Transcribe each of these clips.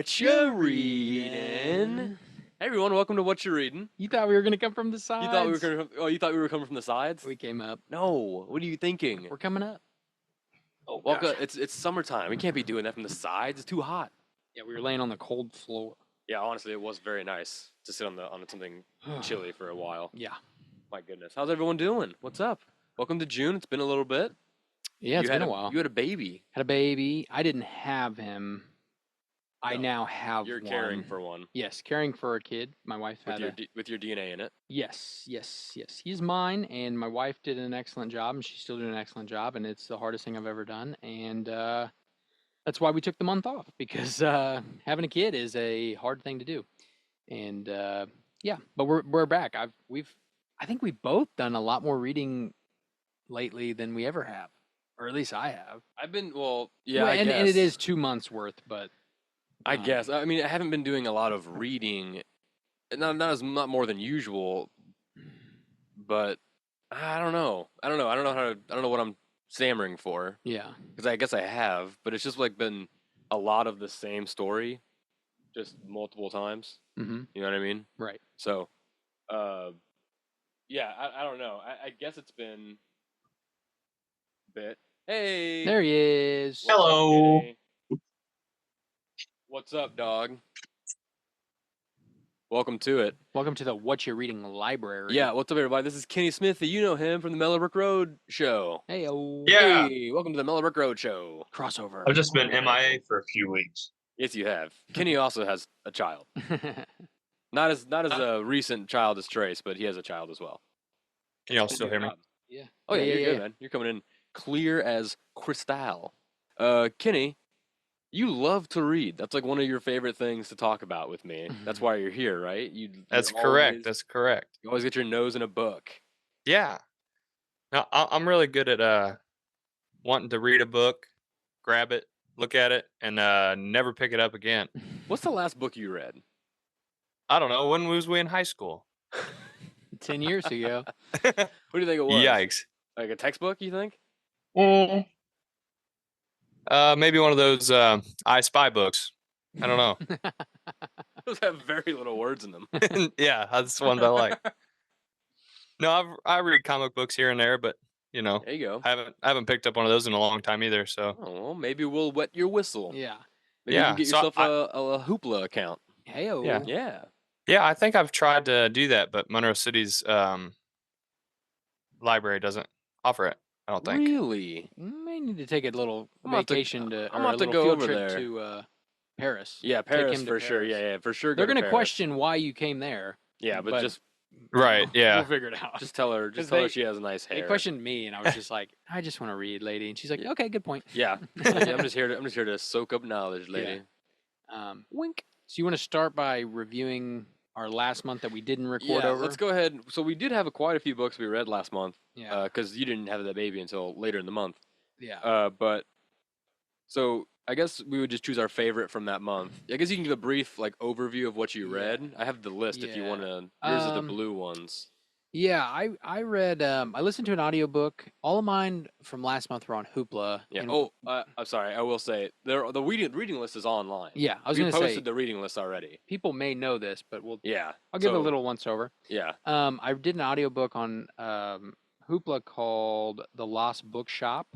Whatchya Readin. Hey everyone, welcome to Whatchya Readin. You thought we were gonna come from the sides? You thought we were gonna? Oh, you thought we were coming from the sides? We came up. No. What are you thinking? We're coming up. Oh, welcome. It's summertime. We can't be doing that from the sides. It's too hot. Yeah, we were laying on the cold floor. Yeah, honestly, it was very nice to sit on something chilly for a while. Yeah. My goodness, how's everyone doing? What's up? Welcome to June. It's been a little bit. Yeah, it's been a while. You had a baby. Had a baby. I didn't have him. I now have You're one. caring for one. Yes, caring for a kid. My wife had with your DNA in it. Yes. He's mine, and my wife did an excellent job, and she's still doing an excellent job, and it's the hardest thing I've ever done, and that's why we took the month off, because having a kid is a hard thing to do, and yeah, but we're back. I think we've both done a lot more reading lately than we ever have, or at least I have. I've been and it is 2 months worth, but. I guess. I mean, I haven't been doing a lot of reading, not more than usual, but I don't know. I don't know what I'm stammering for. Yeah. Because I guess I have, but it's just like been a lot of the same story, just multiple times. Mm-hmm. You know what I mean? Right. So, yeah, I don't know. I guess it's been a bit. Hey. There he is. Hello. What's up, dog? Welcome to it. Welcome to the Whatchya Reading library. Yeah, what's up, everybody? This is Kenny Smithey. You know him from the Mellow Brick Road show. Hey-o. Yeah. Hey, welcome to the Mellow Brick Road show. Crossover. I've just been MIA for a few weeks. Yes, you have. Kenny also has a child. Not as a recent child as Trace, but he has a child as well. Can y'all still hear me? Yeah. Oh, yeah, you're good, man. You're coming in clear as crystal. Kenny, you love to read. That's like one of your favorite things to talk about with me. That's why you're here, right? That's correct. That's correct. You always get your nose in a book. Yeah. No, I'm really good at wanting to read a book, grab it, look at it, and never pick it up again. What's the last book you read? I don't know. When was we in high school? 10 years ago. What do you think it was? Yikes. Like a textbook, you think? Maybe one of those I Spy books. I don't know. Those have very little words in them. Yeah, that's the ones I like. No, I read comic books here and there, but you know, there you go. I haven't picked up one of those in a long time either. So, well, maybe we'll wet your whistle. Yeah. Maybe you can get yourself a HOOPLA account. Hey-o. Yeah. Yeah, I think I've tried to do that, but Monroe City's library doesn't offer it. I don't think. Really? You may need to take a little vacation I'm about to go field over trip there to Paris. Yeah, Paris for sure. Yeah, for sure. They're going to question why you came there. Yeah, but just right. Yeah, we'll figure it out. Just tell her she has nice hair. They questioned me, and I was just like, I just want to read, lady. And she's like, okay, good point. Yeah, I'm just here to soak up knowledge, lady. Yeah. Wink. So you want to start by reviewing our last month that we didn't record over? Let's go ahead. So we did have quite a few books we read last month. Yeah. Because you didn't have that baby until later in the month. Yeah. But so I guess we would just choose our favorite from that month. I guess you can give a brief overview of what you read. I have the list if you want to. Yours are the blue ones. Yeah, I read. I listened to an audiobook. All of mine from last month were on HOOPLA. Yeah. I'm sorry. I will say the reading list is online. Yeah, I was going to say we posted the reading list already. People may know this, but I'll give it a little once over. Yeah. I did an audiobook on HOOPLA called The Lost Bookshop,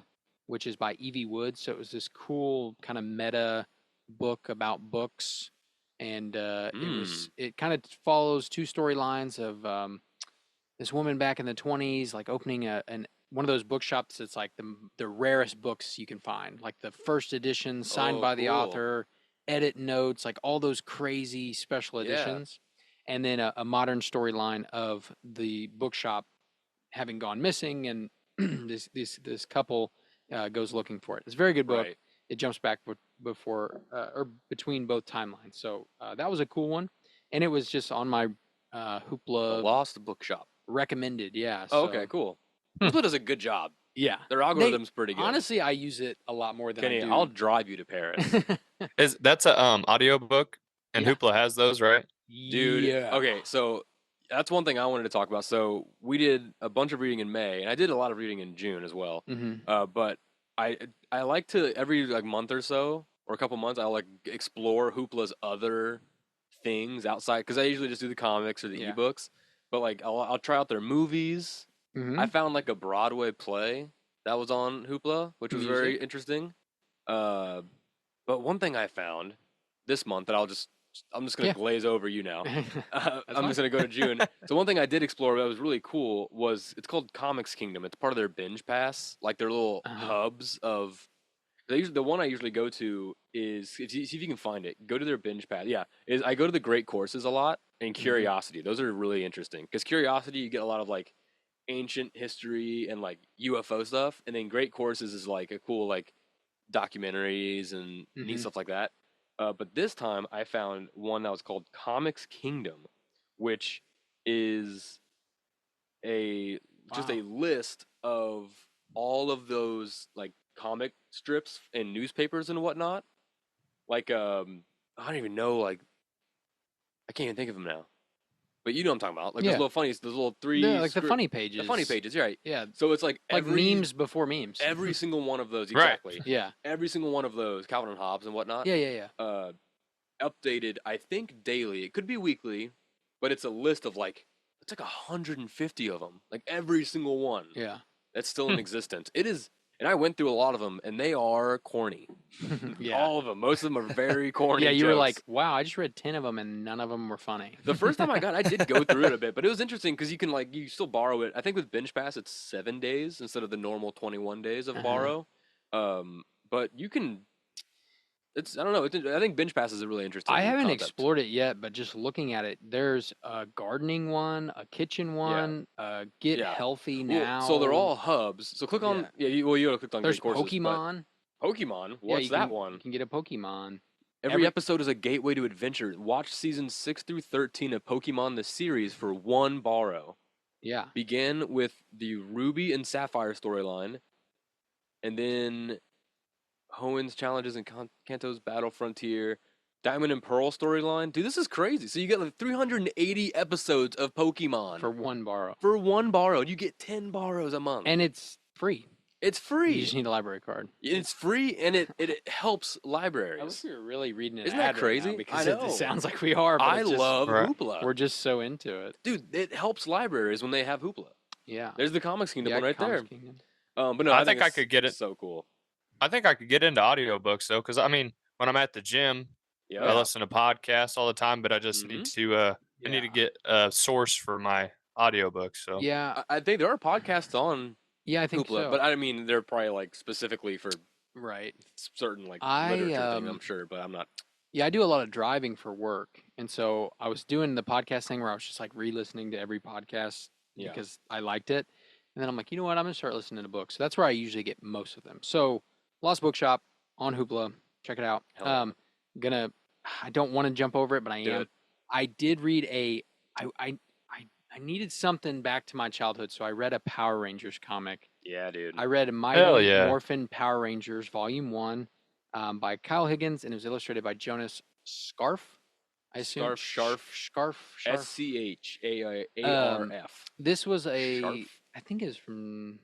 which is by Evie Woods. So it was this cool kind of meta book about books, and it kind of follows two storylines of this woman back in the 20s, like opening one of those bookshops that's like the rarest books you can find, like the first edition signed by the author, edit notes, like all those crazy special editions, and then a modern storyline of the bookshop having gone missing, and this couple goes looking for it. It's a very good book. Right. It jumps back before or between both timelines. So that was a cool one, and it was just on my HOOPLA The Lost Bookshop. Recommended, yeah. So. Oh, okay, cool. HOOPLA does a good job. Yeah. Their algorithm's pretty good. Honestly, I use it a lot more than Kenny, I do. I'll drive you to Paris. That's a audiobook, and HOOPLA has those, right? Dude, yeah. Okay, so that's one thing I wanted to talk about. So we did a bunch of reading in May, and I did a lot of reading in June as well. Mm-hmm. But I like to every month or so, or a couple months, I'll like explore Hoopla's other things outside because I usually just do the comics or the Yeah. ebooks. But like I'll try out their movies. Mm-hmm. I found like a Broadway play that was on Hoopla, which was very Music. interesting. But one thing I found this month that I'm just gonna glaze over you now. I'm just gonna go to June. So one thing I did explore that was really cool was it's called Comics Kingdom. It's part of their binge pass, like their little hubs of. The one I usually go to is see if you can find it. Go to their binge pass. Yeah, I go to the Great Courses a lot and Curiosity. Those are really interesting because Curiosity you get a lot of like ancient history and like UFO stuff, and then Great Courses is like a cool like documentaries and neat stuff like that. But this time I found one that was called Comics Kingdom, which is just a list of all of those like comic strips and newspapers and whatnot. Like I don't even know, like I can't even think of them now. But you know what I'm talking about. Like those little three like the funny pages. The funny pages, right. Yeah. So it's like memes before memes. Every single one of those, exactly. Right. Yeah. Every single one of those, Calvin and Hobbes and whatnot. Yeah. Updated, I think daily. It could be weekly, but it's a list of like it's like 150 of them. Like every single one. Yeah. That's still in existence. It is, and I went through a lot of them, and they are corny. Yeah. All of them. Most of them are very corny. Yeah, you were jokes. like, wow, I just read 10 of them, and none of them were funny. The first time I did go through it a bit, but it was interesting because you can like you still borrow it. I think with Binge Pass it's 7 days instead of the normal 21 days of borrow. But you can. It's I don't know. I think Binge Pass is a really interesting. I haven't concept. explored it yet, but just looking at it, there's a gardening one, a kitchen one, get healthy now. Well, so they're all hubs. So click on you gotta click on. There's Great Courses, Pokemon. Pokemon. What's that one? You can get a Pokemon. Every episode is a gateway to adventure. Watch seasons 6 through 13 of Pokemon the series for one borrow. Yeah. Begin with the Ruby and Sapphire storyline, and then Hoenn's challenges and Kanto's battle frontier, Diamond and Pearl storyline. Dude, this is crazy. So you get like 380 episodes of Pokemon For one borrow. For one borrow, you get 10 borrows a month, And it's free. It's free. You just need a library card. It's free, and it helps libraries. I wish we were really reading an Isn't ad that crazy? right now because I know. it sounds like we are. But I love Hoopla. We're just so into it. Dude, it helps libraries when they have Hoopla. Yeah. There's the Comics Kingdom one right there. Kingdom. But no, I think I could get it. So cool. I think I could get into audiobooks though, because I mean, when I'm at the gym, I listen to podcasts all the time, but I just need to I need to get a source for my audiobooks. So yeah, I think there are podcasts on I think Hoopla, so. but I mean they're probably like specifically for certain like literature thing, I'm sure, but I'm not. Yeah, I do a lot of driving for work, and so I was doing the podcast thing where I was just like re-listening to every podcast because I liked it, and then I'm like, you know what, I'm gonna start listening to books. So that's where I usually get most of them. So Lost Bookshop on Hoopla, check it out. I don't want to jump over it, but I am. I did read I needed something back to my childhood, so I read a Power Rangers comic. Yeah, dude. I read Mighty Morphin Power Rangers Volume 1 by Kyle Higgins, and it was illustrated by Jonas Scarf. I assume Scarf. SCHARF. This was I think it was from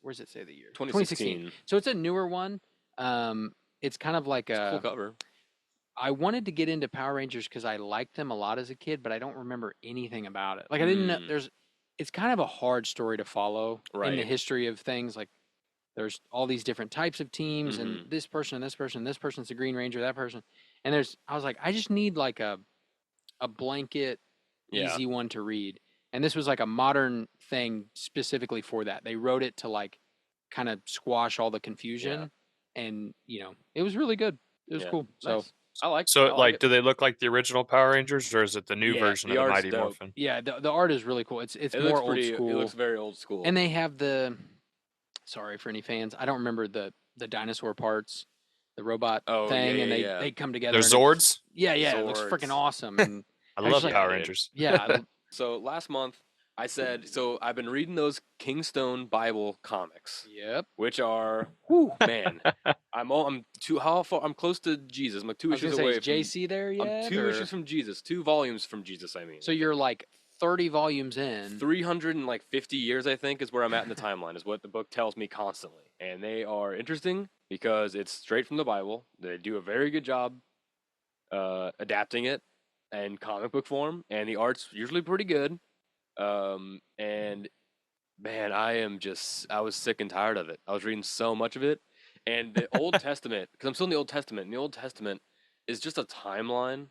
where does it say the year? 2016. So it's a newer one. It's kind of like a cool cover. I wanted to get into Power Rangers because I liked them a lot as a kid, but I don't remember anything about it. Like I didn't know it's kind of a hard story to follow in the history of things. Like there's all these different types of teams and this person and this person, this person's the Green Ranger, that person. And I was like, I just need like a blanket, easy one to read. And this was like a modern thing specifically for that. They wrote it to like kind of squash all the confusion. And, it was really good. It was cool. So I like. So, do they look like the original Power Rangers, or is it the new version of the Mighty Morphin? Yeah, the art is really cool. It's more old school. It looks very old school. And they have sorry for any fans, I don't remember the dinosaur parts, the robot thing, and they come together. They're Zords? Yeah, it looks freaking awesome. And I love Power Rangers. Yeah. So last month, I said, I've been reading those Kingstone Bible comics. Yep. Which are, man, I'm close to Jesus. I'm like 2 issues away. Is JC there yet? I'm 2 issues from Jesus. 2 volumes from Jesus, I mean. So you're like 30 volumes in. 350 years, I think, is where I'm at in the timeline, is what the book tells me constantly. And they are interesting because it's straight from the Bible. They do a very good job adapting it in comic book form, and the art's usually pretty good. And man, I was sick and tired of it. I was reading so much of it. And the Old Testament, because I'm still in the Old Testament, and the Old Testament is just a timeline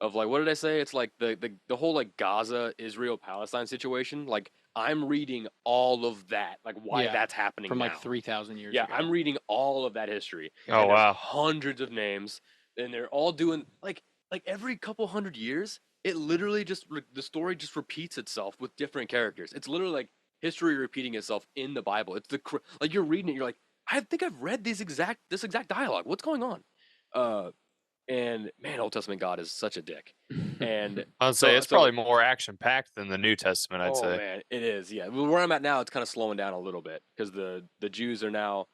of like, what did I say? It's like the whole like Gaza, Israel, Palestine situation. Like I'm reading all of that, like why that's happening from now. like 3,000 years Yeah, ago. I'm reading all of that history. Oh, and wow. Hundreds of names, and they're all doing like every couple hundred years, it literally just the story just repeats itself with different characters. It's literally like history repeating itself in the Bible. It's like you're reading it, you're like, I think I've read this exact dialogue. What's going on? And man, Old Testament God is such a dick. And I'd say it's probably more action packed than the New Testament. I'd say. Oh man, it is. Yeah, where I'm at now, it's kind of slowing down a little bit because the Jews are now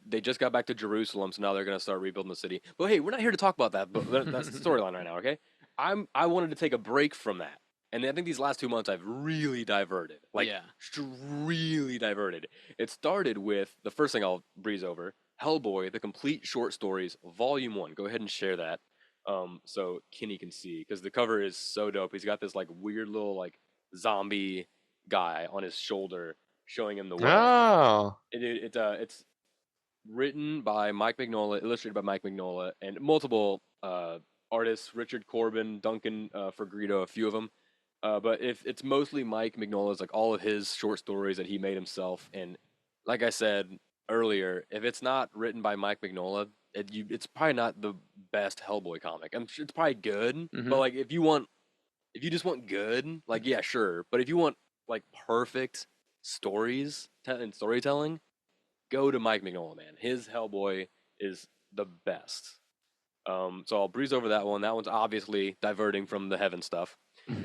they just got back to Jerusalem, so now they're going to start rebuilding the city. But hey, we're not here to talk about that. But that's the storyline right now. Okay, I wanted to take a break from that, and I think these last 2 months I've really diverted. Like, really diverted. It started with the first thing I'll breeze over. Hellboy, the complete short stories, volume 1. Go ahead and share that, so Kenny can see, because the cover is so dope. He's got this like weird little like zombie guy on his shoulder showing him the way. Oh, It's written by Mike Mignola, illustrated by Mike Mignola, and multiple artists: Richard Corbin, Duncan Fergrito, a few of them. But if it's mostly Mike Mignola's, like all of his short stories that he made himself, and like I said earlier, if it's not written by Mike Mignola, it's probably not the best Hellboy comic. I'm sure it's probably good, but like if you just want good, like yeah, sure. But if you want like perfect stories and storytelling, go to Mike Mignola, man. His Hellboy is the best. So I'll breeze over that one. That one's obviously diverting from the heaven stuff.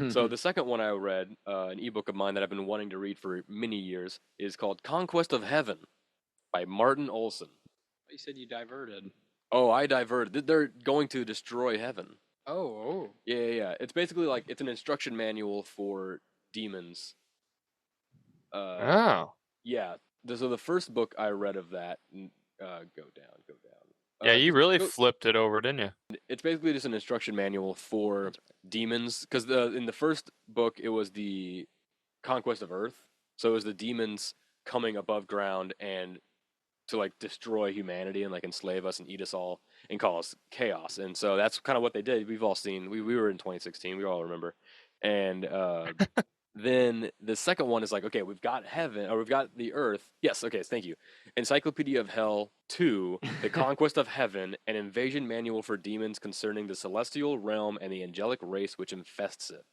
So the second one I read, an ebook of mine that I've been wanting to read for many years, is called Conquest of Heaven by Martin Olson. You said you diverted. Oh, I diverted. They're going to destroy heaven. Oh. Yeah. It's basically like it's an instruction manual for demons. Yeah. So the first book I read of that, go down. Yeah, you really flipped it over, didn't you? It's basically just an instruction manual for demons, because in the first book it was the conquest of Earth, so it was the demons coming above ground and to like destroy humanity and like enslave us and eat us all and cause chaos. And so that's kind of what they did. We've all seen. We were in 2016. We all remember. And then the second one is like, okay, we've got heaven, or we've got the earth. Yes, okay, thank you. Encyclopedia of Hell 2, The Conquest of Heaven, an invasion manual for demons concerning the celestial realm and the angelic race which infests it.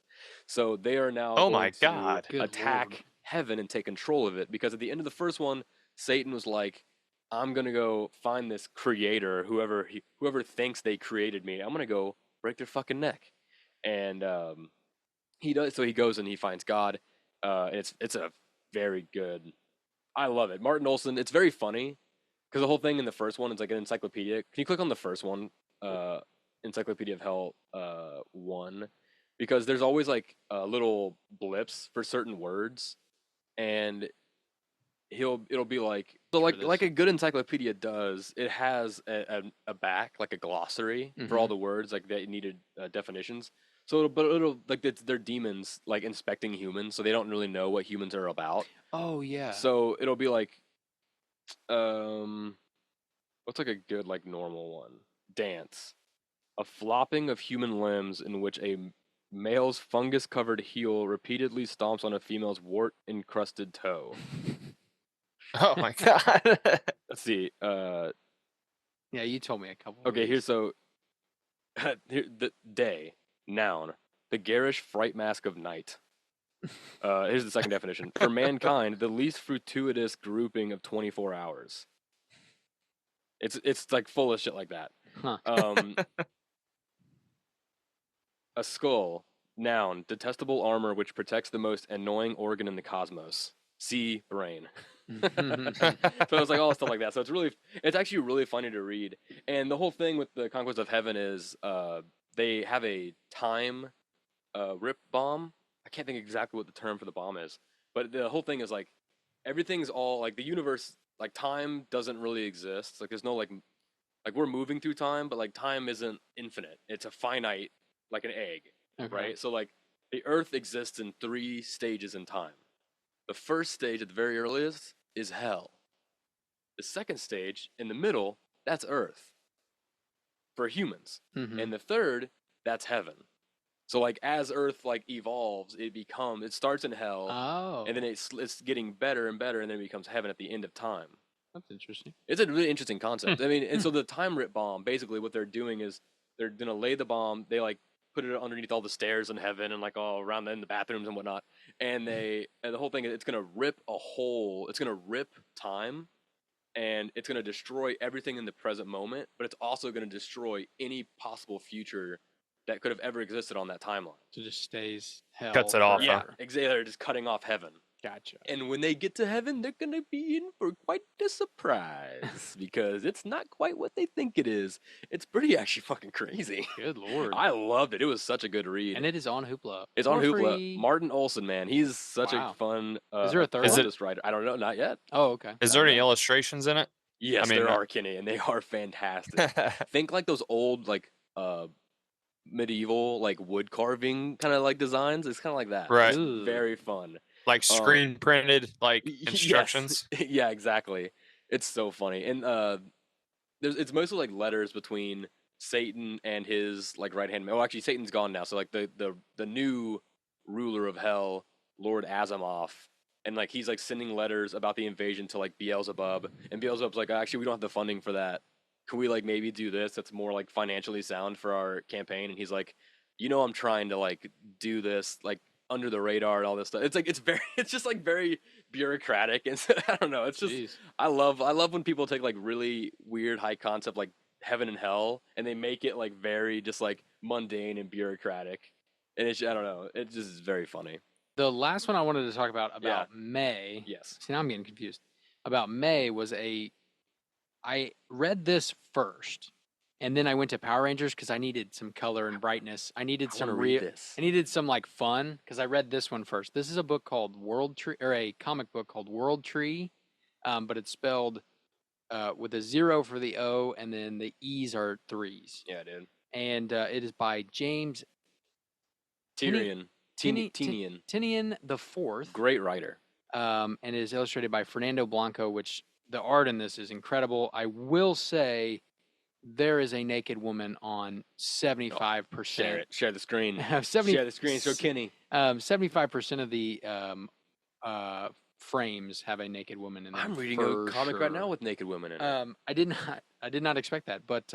So they are now going to attack heaven and take control of it, because at the end of the first one, Satan was like, I'm going to go find this creator, whoever thinks they created me. I'm going to go break their fucking neck. And he does, so he goes and he finds God. It's a very good. I love it. Martin Olson. It's very funny because the whole thing in the first one is like an encyclopedia. Can you click on the first one, Encyclopedia of Hell 1? Because there's always like little blips for certain words, and it'll be like, so like a good encyclopedia does. It has a back, like a glossary for all the words like that needed definitions. So it'll like they're demons like inspecting humans, so they don't really know what humans are about. Oh yeah. So it'll be like, what's like a good like normal one? Dance, a flopping of human limbs in which a male's fungus-covered heel repeatedly stomps on a female's wart-encrusted toe. Oh my god. Let's see. Yeah, you told me a couple. Okay, here's so. Here, the day. Noun, the garish fright mask of night. Here's the second definition. For mankind, the least fortuitous grouping of 24 hours. It's like full of shit like that. Huh. A skull. Noun, detestable armor which protects the most annoying organ in the cosmos. See brain. So it's like all stuff like that. So it's actually really funny to read. And the whole thing with the Conquest of Heaven is they have a time rip bomb. can't think exactly what the term for the bomb is, but the whole thing is like everything's all like the universe, like time doesn't really exist. Like there's no like we're moving through time, but like time isn't infinite. It's a finite, like an egg, right? So like the Earth exists in 3 stages in time. The first stage at the very earliest is hell. The second stage in the middle, that's Earth for humans. And the third, that's heaven. So like as Earth like evolves, it starts in hell, and then it's getting better and better, and then it becomes heaven at the end of time. That's interesting. It's a really interesting concept. I mean, and so the time rip bomb, basically what they're doing is they're gonna lay the bomb. They like put it underneath all the stairs in heaven and like all around in the bathrooms and whatnot. And the whole thing is it's gonna rip a hole. It's gonna rip time, and it's gonna destroy everything in the present moment. But it's also gonna destroy any possible future that could have ever existed on that timeline. So it just stays hell. Cuts it off. Yeah, exactly. They're just cutting off heaven. Gotcha. And when they get to heaven, they're going to be in for quite a surprise because it's not quite what they think it is. It's pretty actually fucking crazy. Good Lord. I loved it. It was such a good read. And it is on HOOPLA. It's on HOOPLA. Martin Olson, man. He's such a fun is there a third writer. I don't know. Not yet. Oh, okay. Is there any illustrations in it? Yes, there are, Kenny, and they are fantastic. Think like those old, like, medieval, like, wood carving kind of, like, designs. It's kind of like that. Right. It's very fun. Like screen printed, like instructions. Yes. Yeah, exactly. It's so funny, and it's mostly like letters between Satan and his like right hand man. Oh, actually, Satan's gone now. So like the new ruler of hell, Lord Asimov, and like he's like sending letters about the invasion to like Beelzebub, and Beelzebub's like, actually, we don't have the funding for that. Can we like maybe do this? That's more like financially sound for our campaign. And he's like, I'm trying to like do this like under the radar and all this stuff. It's like it's just like very bureaucratic, and so, I don't know. It's just I love when people take like really weird high concept like heaven and hell, and they make it like very just like mundane and bureaucratic, and it's I don't know. It just is very funny. The last one I wanted to talk about May. Yes. See, now I'm getting confused. About May was I read this first. And then I went to Power Rangers because I needed some color and brightness. I needed I needed some like fun because I read this one first. This is a book called World Tree, or a comic book called World Tree, but it's spelled with a 0 for the O, and then the E's are 3s. Yeah, dude. And it is by James Tynion the Fourth. Great writer. And it is illustrated by Fernando Blanco, which the art in this is incredible. I will say, there is a naked woman on 75%. Share the screen. 70, share the screen. So Kenny. 75% of the frames have a naked woman in them. I'm reading a comic right now with naked women in it. I did not expect that. But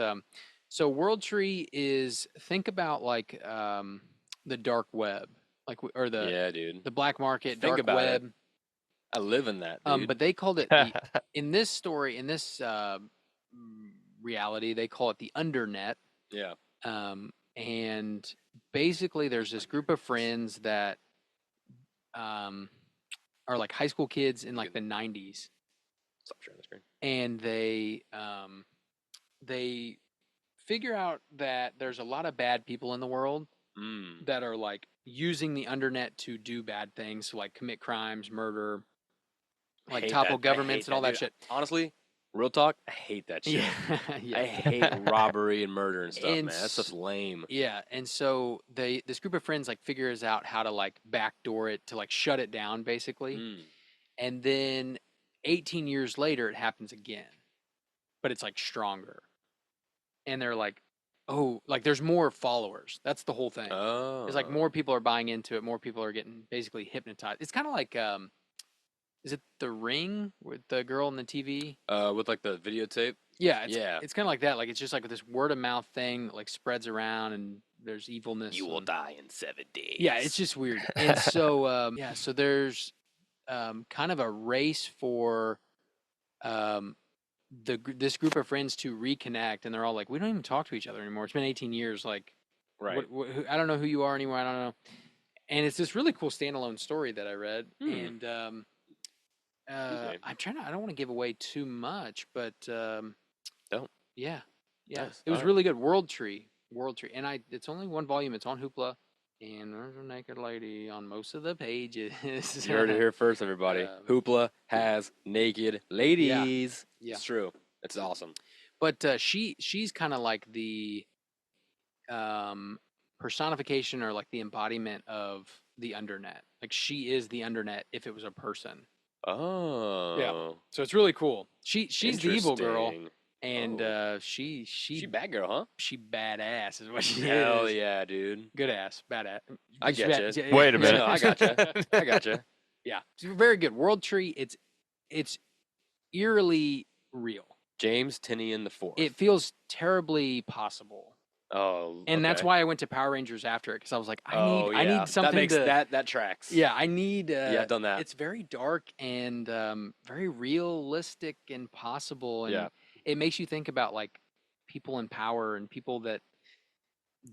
so World Tree is, think about like the dark web, like or the black market, dark web. It. I live in that, dude. But they called it in this story, in this reality, they call it the undernet. Yeah. And basically there's this group of friends that are like high school kids in like the 90s. Stop sharing the screen. And they figure out that there's a lot of bad people in the world that are like using the undernet to do bad things, so like commit crimes, murder, like topple governments and all that shit. Honestly, real talk, I hate that shit. Yeah. I hate robbery and murder and stuff, man. That's just lame. Yeah, and so this group of friends like figures out how to like backdoor it to like shut it down, basically. And then 18 years later, it happens again, but it's like stronger. And they're like, oh, like there's more followers. That's the whole thing. Oh, it's like more people are buying into it. More people are getting basically hypnotized. It's kind of like is it The Ring with the girl on the TV? With like the videotape? Yeah. It's kind of like that. Like, it's just like this word of mouth thing that like spreads around, and there's evilness. You will die in 7 days. Yeah, it's just weird. And so, so there's kind of a race for this group of friends to reconnect, and they're all like, we don't even talk to each other anymore. It's been 18 years. Like, right. I don't know who you are anymore. I don't know. And it's this really cool standalone story that I read. And I'm trying to, I don't want to give away too much, but don't. Yeah. Nice. It was really good. World Tree. And it's only one volume. It's on HOOPLA. And there's a naked lady on most of the pages. You heard it here first, everybody. HOOPLA has naked ladies. Yeah. It's true. It's awesome. But she's kind of like the personification or like the embodiment of the undernet. Like she is the undernet if it was a person. Oh. Yeah. So it's really cool. She's the evil girl. Interesting. And she bad girl, huh? She badass is what she Hell is. yeah, dude. Good ass, badass. I get you. Wait a minute. No, I gotcha. I gotcha. Yeah, it's very good. World Tree. It's eerily real. James Tinian IV. It feels terribly possible. Oh, and that's why I went to Power Rangers after it because I was like, I need something that tracks. Yeah, I need. I've done that. It's very dark and very realistic and possible, and Yeah. it makes you think about like people in power and people that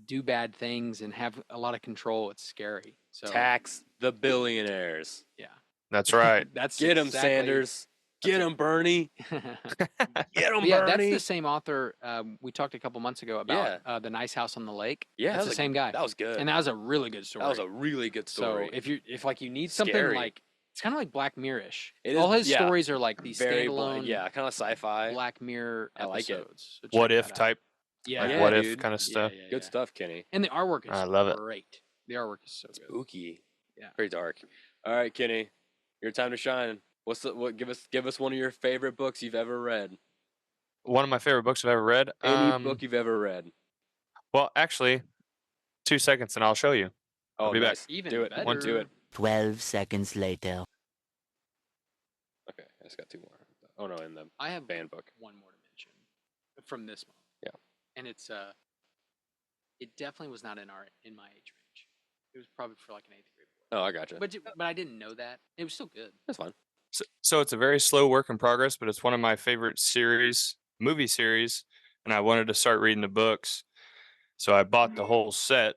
do bad things and have a lot of control. It's scary. So tax the billionaires. Yeah, that's right. Get them, Sanders. Get him, Bernie. Get him, yeah, Bernie. that's the same author we talked a couple months ago about The Nice House on the Lake. Yeah, that's the same guy. That was good. And that was a really good story. That was a really good story. So if you need something Scary. like, it's kind of like Black Mirror-ish. It is, all his stories are like these very standalone, kind of sci-fi Black Mirror I like it. episodes. So What check if that out. type? Yeah, Like yeah, what dude. if kind of stuff. Yeah, Good stuff, Kenny. And the artwork is I love it. great. The artwork is so good. Spooky. Yeah. Very dark. All right, Kenny. Your time to shine. Give us one of your favorite books you've ever read. One of my favorite books I've ever read. Any book you've ever read. Well, actually, 2 seconds and I'll show you. I'll be nice. back. Even do it. better. One, do it. 12 seconds later. Okay, I just got two more. Oh no, in the I have band book. one more to mention from this month. Yeah. And it's it definitely was not in my age range. It was probably for like an 8th grade boy. Oh, I gotcha. But I didn't know that. It was still good. That's fine. So it's a very slow work in progress, but it's one of my favorite movie series, and I wanted to start reading the books. So I bought the whole set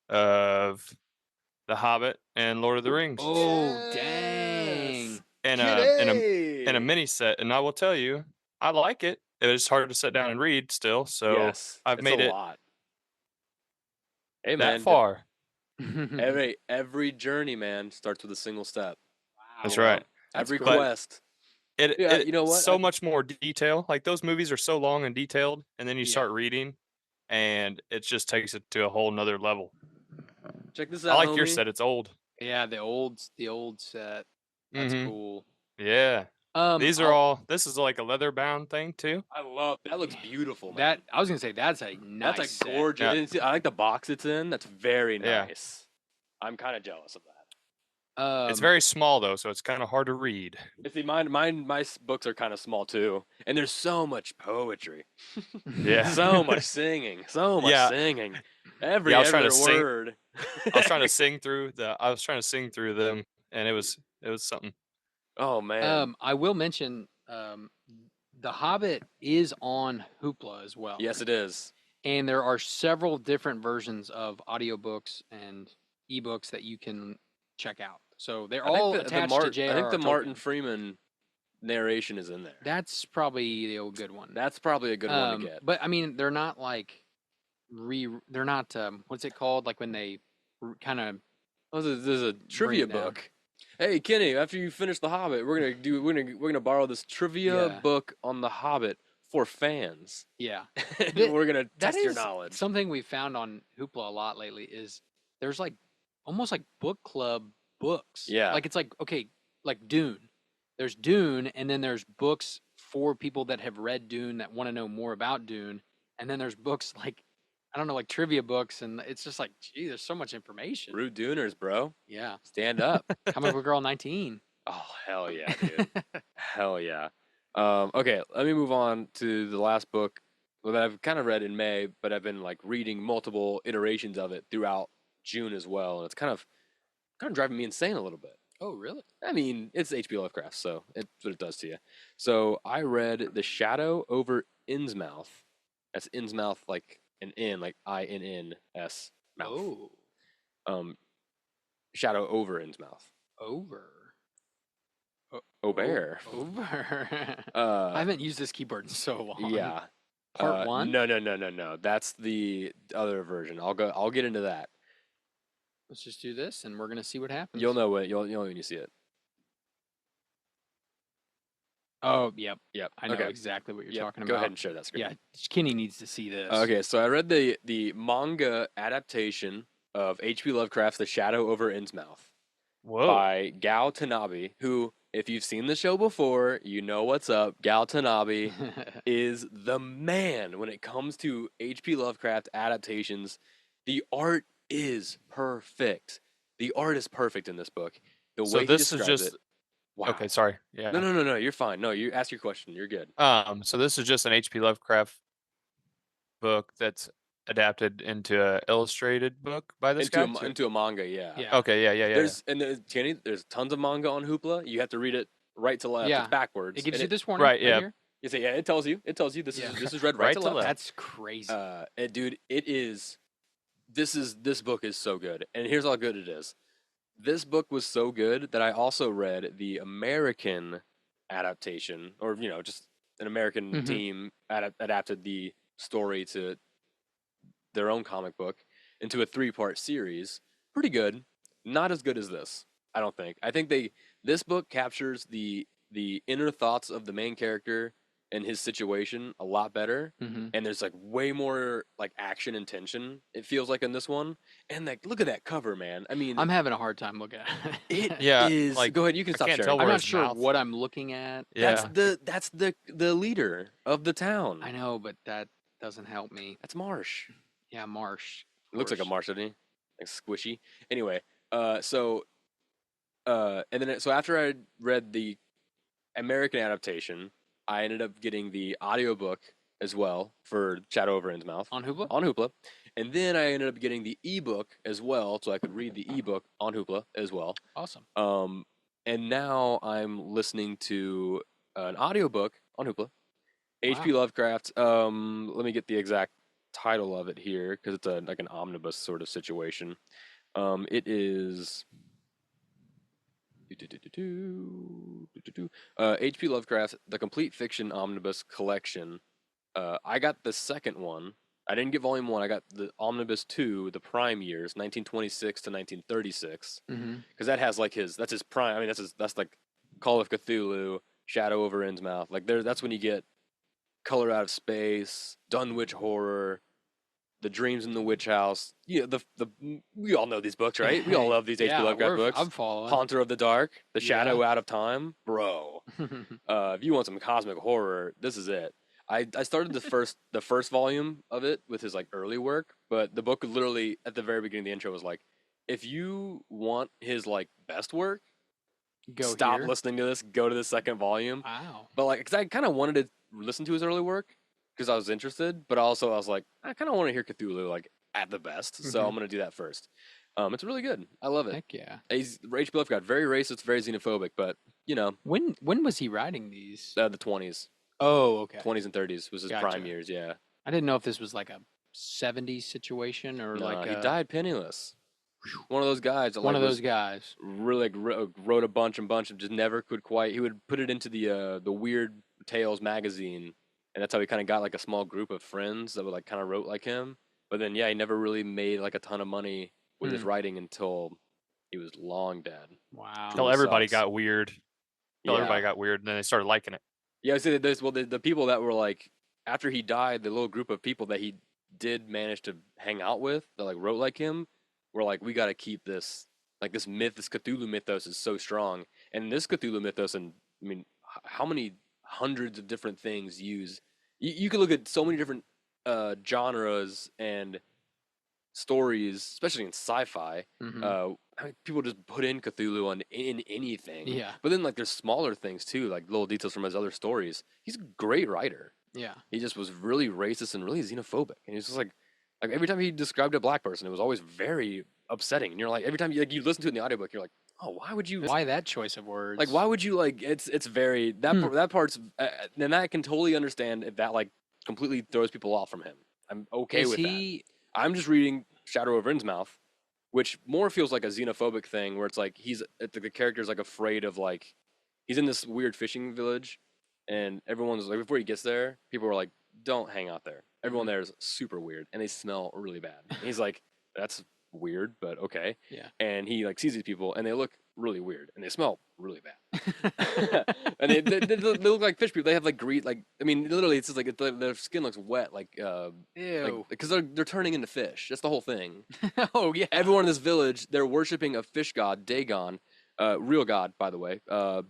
of The Hobbit and Lord of the Rings. Oh, dang. And a mini set, and I will tell you, I like it. It's hard to sit down and read still, so yes, I've made it lot. Hey, that man, far. every journey, man, starts with a single step. Wow. That's right. Every cool. quest. You know what? So much more detail. Like those movies are so long and detailed, and then you start reading, and it just takes it to a whole nother level. Check this out. I like your homie. set. It's old. Yeah, the old set. That's cool. Yeah. These are all. This is like a leather bound thing too. I love that. Looks beautiful. Man. That I was gonna say that's a nice. That's a set. gorgeous. Yeah. I like the box it's in. That's very Yeah. nice. I'm kind of jealous of that. It's very small though, so it's kind of hard to read. See, my books are kind of small too, and there's so much poetry. Yeah. So much singing. So much singing. Every I was trying other to word. I was trying to sing through them, and it was something. Oh man. I will mention The Hobbit is on HOOPLA as well. Yes, it is. And there are several different versions of audiobooks and ebooks that you can check out. So they're all attached to JRR I think the Martin Tolkien. Freeman narration is in there. That's probably the old good one. That's probably a good one to get. But I mean, they're not like they're not what's it called? Like when they kind of There's a trivia book. Hey Kenny, after you finish The Hobbit, we're gonna borrow this trivia book on The Hobbit for fans. Yeah. We're gonna test your knowledge. Something we found on HOOPLA a lot lately is there's like almost like book club books. Yeah. Like it's like, okay, like Dune. There's Dune, and then there's books for people that have read Dune that want to know more about Dune. And then there's books like, I don't know, like trivia books. And it's just like, gee, there's so much information. Rude Duners, bro. Yeah. Stand up. Comic Book Girl 19. Oh, hell yeah, dude. Hell yeah. Okay, let me move on to the last book that I've kind of read in May, but I've been like reading multiple iterations of it throughout June as well, and it's kind of driving me insane a little bit. Oh, really? I mean, it's H.P. Lovecraft, so it's what it does to you. So I read The Shadow over Innsmouth. That's Innsmouth like an N, like INNS mouth. Oh. Shadow over Innsmouth. Over. Over. I haven't used this keyboard in so long. Yeah. Part one? No. That's the other version. I'll get into that. Let's just do this, and we're gonna see what happens. You'll know when you see it. Oh, yep. Yep. I know okay. exactly what you're Yep. talking Go about. ahead and share that screen. Yeah, Kenny needs to see this. Okay, so I read the manga adaptation of H.P. Lovecraft's The Shadow over Innsmouth Whoa. by Gao Tanabe, who, if you've seen the show before, you know what's up. Gao Tanabe is the man when it comes to H.P. Lovecraft adaptations. The art is perfect. The art is perfect in this book. The So way he this is describes just it. Wow. okay. Sorry. Yeah. No. You're fine. No, you ask your question. You're good. So this is just an H.P. Lovecraft book that's adapted into an illustrated book by this guy. Into a manga, yeah. Yeah. Okay. Yeah. There's tons of manga on Hoopla. You have to read it right to left. Yeah. It's backwards. It gives and you this warning right, yeah. here. You say, yeah, it tells you. This Yeah. is read right to left. That's crazy. Dude, this book is so good. And here's how good it is. This book was so good that I also read the American adaptation, or just an American Mhm. team adapted the story to their own comic book into a 3-part series. Pretty good. Not as good as this, I don't think. I think this book captures the inner thoughts of the main character and his situation a lot better. Mhm. And there's like way more like action and tension, it feels like, in this one. And like, look at that cover, man. I mean, I'm having a hard time looking at it. it Yeah, is. like, Go ahead, you can I stop can't sharing. tell I'm where not his sure mouth- what I'm looking at. Yeah. That's the leader of the town. I know, but that doesn't help me. That's Marsh. Yeah, Marsh. It looks like a marsh, doesn't he? Like squishy. Anyway, so after I read the American adaptation, I ended up getting the audiobook as well for Shadow over Innsmouth On Hoopla? on Hoopla. And then I ended up getting the ebook as well, so I could read the ebook on Hoopla as well. Awesome. And now I'm listening to an audiobook on Hoopla. H.P. Lovecraft. Let me get the exact title of it here because it's like an omnibus sort of situation. It is H.P. Lovecraft, The Complete Fiction Omnibus Collection. I got the second one. I didn't get volume 1. I got the Omnibus 2, the prime years, 1926 to 1936, Mm-hmm. because that has like that's his prime. I mean, that's like Call of Cthulhu, Shadow over Innsmouth. Like that's when you get Color Out of Space, Dunwich Horror, The Dreams in the Witch House. Yeah, we all know these books, right? We all love these H.P. Lovecraft books. I'm following. Haunter of the Dark, The Yeah. Shadow Out of Time, bro. If you want some cosmic horror, this is it. I started the first volume of it with his like early work, but the book literally at the very beginning of the intro was like, if you want his like best work, stop here. listening to this, go to the second volume. Wow. But like, cause I kind of wanted to listen to his early work because I was interested, but also I was like, I kind of want to hear Cthulhu like at the best, so I'm gonna do that first. It's really good. I love it. Heck yeah. He's H.P. Lovecraft, very racist, very xenophobic, but When was he writing these? the 20s. Oh, okay. 20s and 30s was his Gotcha. prime years. Yeah. I didn't know if this was like a 70s situation or Nah, like he a, died penniless. One of those guys. That, one like, of was those guys. Really wrote a bunch and just never could quite. He would put it into the Weird Tales magazine, and that's how he kind of got like a small group of friends that would like kind of wrote like him. But then he never really made like a ton of money with his writing until he was long dead. Wow. Until Really everybody sucks. got weird. Until everybody got weird, and then they started liking it. Yeah, I say this. Well, the people that were like after he died, the little group of people that he did manage to hang out with that like wrote like him were like, we got to keep this like this Cthulhu mythos is so strong, and this Cthulhu mythos, and I mean, how many hundreds of different things use? You could look at so many different genres and stories, especially in sci-fi. Mhm. I mean, people just put in Cthulhu in anything. Yeah. But then like there's smaller things too, like little details from his other stories. He's a great writer. Yeah. He just was really racist and really xenophobic. And he's just like every time he described a black person, it was always very upsetting. And you're like, every time you listen to it in the audiobook, you're like, oh, why would you? Why that choice of words? Like, why would you like? It's very that part's. And I can totally understand if that like completely throws people off from him. I'm okay with that. I'm just reading Shadow over Innsmouth, which more feels like a xenophobic thing, where it's like the character's like afraid of like he's in this weird fishing village, and everyone's like before he gets there, people are like, don't hang out there. Everyone there is super weird, and they smell really bad. And he's like, that's weird, but okay. Yeah. And he like sees these people, and they look really weird, and they smell really bad. And they look like fish people. They have like I mean, literally, it's just like their skin looks wet, like Ew. because they're turning into fish. That's the whole thing. Oh yeah. Everyone in this village, they're worshiping a fish god, Dagon, real god, by the way,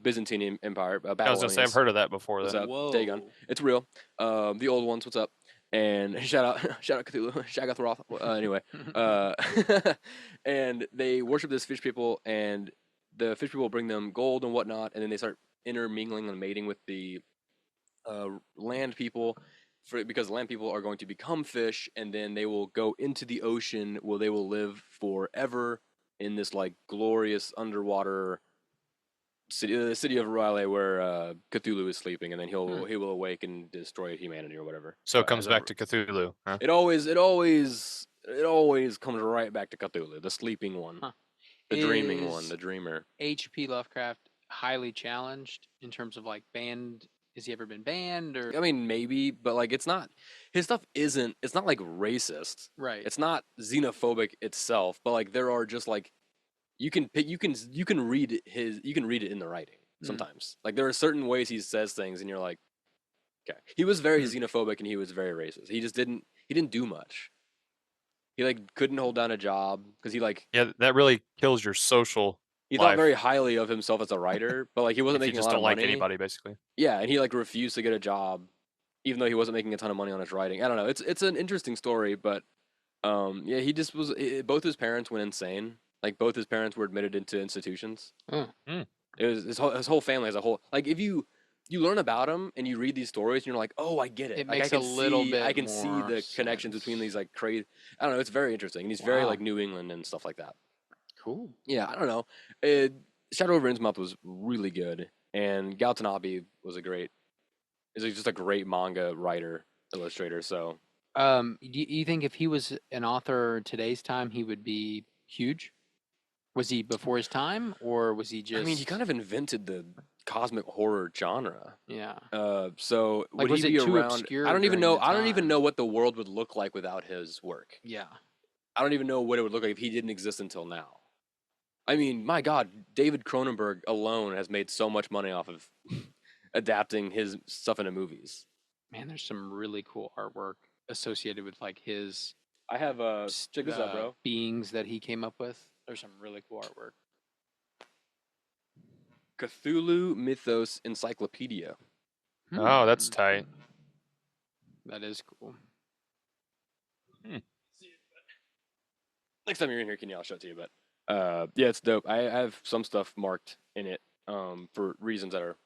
Byzantine Empire, I was Babylonians. gonna say I've heard of that before. What's Then. up, Dagon? It's real. The old ones. What's up? And shout out Cthulhu, Shagathroth. Anyway, and they worship this fish people, and the fish people bring them gold and whatnot, and then they start intermingling and mating with the land people, because land people are going to become fish, and then they will go into the ocean where they will live forever in this like glorious underwater city, the city of Riley, where Cthulhu is sleeping, and then he will awake and destroy humanity or whatever. So it comes as a- back to Cthulhu. Huh? It always comes right back to Cthulhu, the sleeping one, Huh. the dreaming one, Is the dreamer. H.P. Lovecraft highly challenged in terms of like banned? Has he ever been banned or? I mean, maybe, but like it's not. His stuff isn't. It's not like racist. Right. It's not xenophobic itself, but like there are just like you can read it in the writing sometimes. Like there are certain ways he says things, and you're like, okay. He was very xenophobic and he was very racist. He didn't do much. He like couldn't hold down a job because he like Yeah, that really kills your social. he life. thought very highly of himself as a writer, but like he wasn't If you making a just lot don't of like money. anybody, basically. Yeah, and he like refused to get a job, even though he wasn't making a ton of money on his writing. I don't know. It's an interesting story, but yeah, he just was. Both his parents went insane. Like both his parents were admitted into institutions. Oh. It was his whole family as a whole. Like if you learn about him and you read these stories, and you're like, oh, I get it. It Like, makes I can a little see, bit I can see more the connections sense. between these like crazy. I don't know. It's very interesting, and he's very Wow. like New England and stuff like that. Cool. Yeah, I don't know. Shadow over Innsmouth was really good, and Galtanabi was just a great manga writer, illustrator. So You think if he was an author today's time, he would be huge? Was he before his time, or was he just? I mean, he kind of invented the cosmic horror genre. Yeah. So Like, would was he it be too around? obscure I don't even during know. the I don't even time? know what the world would look like without his work. Yeah. I don't even know what it would look like if he didn't exist until now. I mean, my God, David Cronenberg alone has made so much money off of adapting his stuff into movies. Man, there's some really cool artwork associated with like his I have check this out, bro. beings that he came up with. There's some really cool artwork. Cthulhu Mythos Encyclopedia. Oh, that's Hmm. tight. That is cool. Next time you're in here, Kenny, I'll show it to you. But yeah, it's dope. I have some stuff marked in it for reasons that are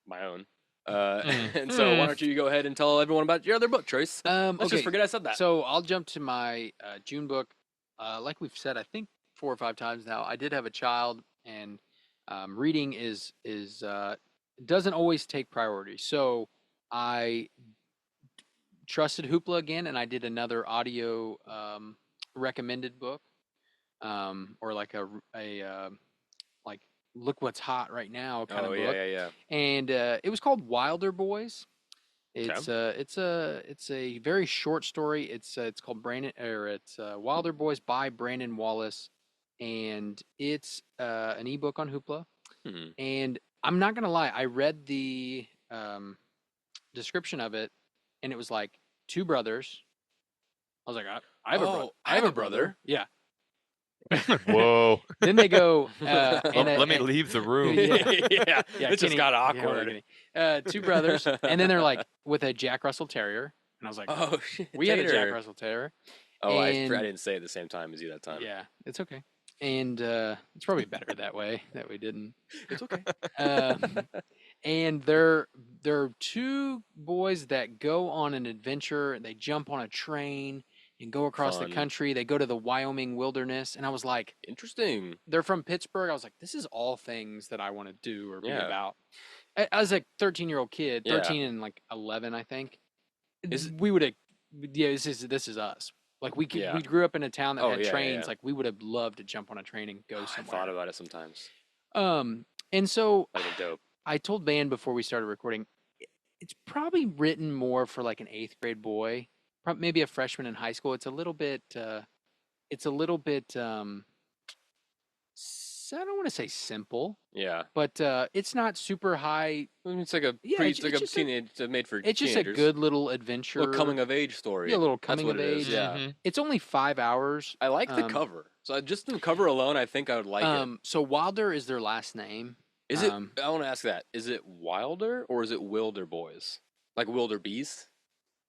my own. And so why don't you go ahead and tell everyone about your other book, Trace? Let's Okay, just forget I said that. so I'll jump to my June book. Like we've said, I think 4 or 5 times now, I did have a child, and reading is doesn't always take priority. So I trusted Hoopla again, and I did another audio recommended book, or like a like look what's hot right now kind of book. yeah. And it was called Wilder Boys. It's a very short story. It's called Wilder Boys by Brandon Wallace, and it's an ebook on Hoopla. Mhm. And I'm not gonna lie, I read the description of it, and it was like 2 brothers. I was like, I have a brother. Oh, I have a brother. Yeah. Whoa. Then they go. Let me leave the room. yeah, Yeah, it just Kenny- got yeah, awkward. Kenny. 2 brothers, and then they're like with a Jack Russell Terrier, and I was like, Oh shit, we had a Jack Tater. Russell Terrier. Oh, I and- didn't say it at the same time as you that time. Yeah, it's okay, and it's probably better that way that we didn't. It's okay. And they're 2 boys that go on an adventure. They jump on a train and go across the Fun. country. They go to the Wyoming wilderness, and I was like, Interesting. they're from Pittsburgh. I was like, this is all things that I want to do or be Yeah. about. As a 13-year-old kid, Yeah. 13 and like 11, I think, Is- we would have. Yeah, this is us. Like we Yeah. grew up in a town that Oh, had yeah, trains. yeah. Like we would have loved to jump on a train and go I somewhere. thought about it sometimes. And so That'd been dope. I told Van before we started recording, it's probably written more for like an 8th grade boy, maybe a freshman in high school. It's a little bit it's a little bit I don't want to say simple, Yeah. but it's not super high. I mean, it's like a Yeah, it's like a teenage, it's made for It's just teenagers. a good little adventure. Little coming of age story. Yeah, a little That's coming what of it is, age. Yeah. It's only 5 hours. I like the cover. So just the cover alone, I think I would like it. So Wilder is their last name. Is it? I want to ask that. Is it Wilder or is it Wilder Boys? Like Wilder Beast?